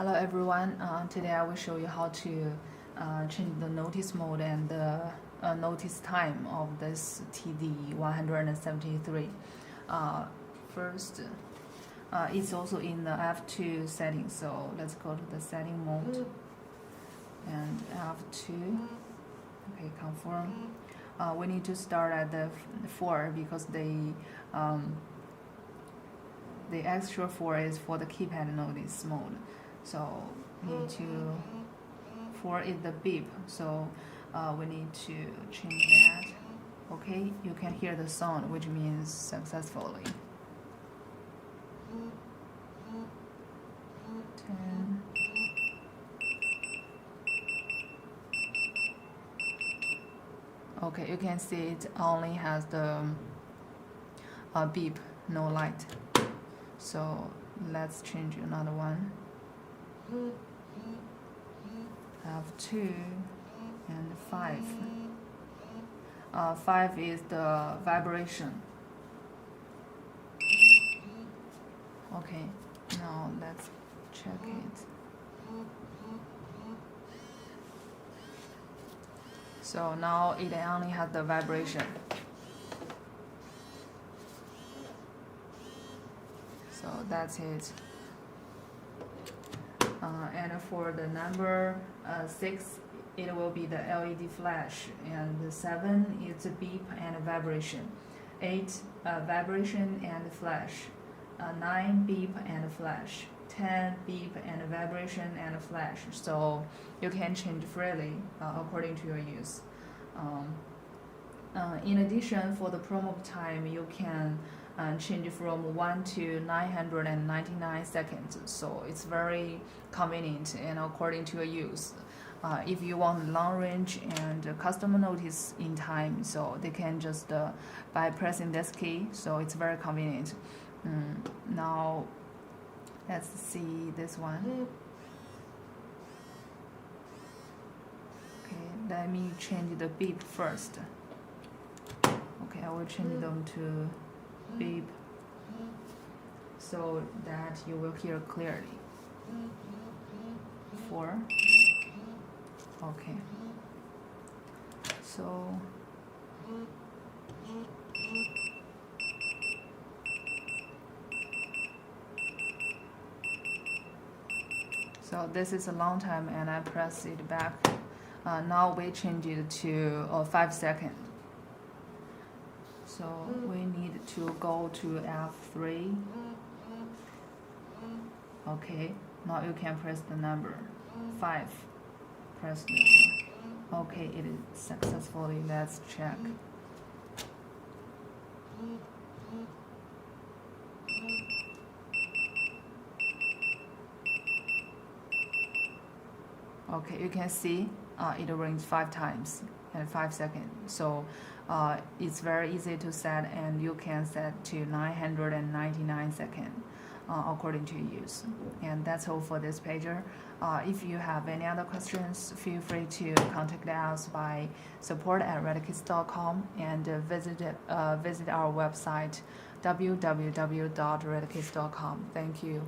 Hello everyone, today I will show you how to change the notice mode and the notice time of this TD173. First, it's also in the F2 setting, so let's go to the setting mode and F2. Okay, confirm. We need to start at the 4 because the extra 4 is for the keypad notice mode. So we need to, 4 is the beep, so we need to change that. Okay, you can hear the sound, which means successfully. 10. Okay, you can see it only has the beep, no light. So let's change another one. Have 2 and 5. 5 is the vibration. Okay, now let's check it. So now it only has the vibration. So that's it. And for the number 6, it will be the LED flash, and the 7 is a beep and a vibration, 8 vibration and flash, 9 beep and flash, 10 beep and vibration and flash. So you can change freely according to your use. In addition, for the promo time, you can change from 1 to 999 seconds. So it's very convenient and according to your use. If you want long range and customer notice in time, so they can just by pressing this key. So it's very convenient. Now let's see this one. Okay, let me change the beep first. Okay, I will change them to beep so that you will hear clearly. 4. Okay. So this is a long time and I press it back. Now we change it to 5 seconds. So we need to go to F3. Okay, now you can press the number 5. Press this one. Okay, it is successfully. Let's check. Okay, you can see it rings 5 times in 5 seconds. So it's very easy to set, and you can set to 999 seconds according to use. And that's all for this pager. If you have any other questions, feel free to contact us by support@retekess.com and visit our website www.retekess.com. Thank you.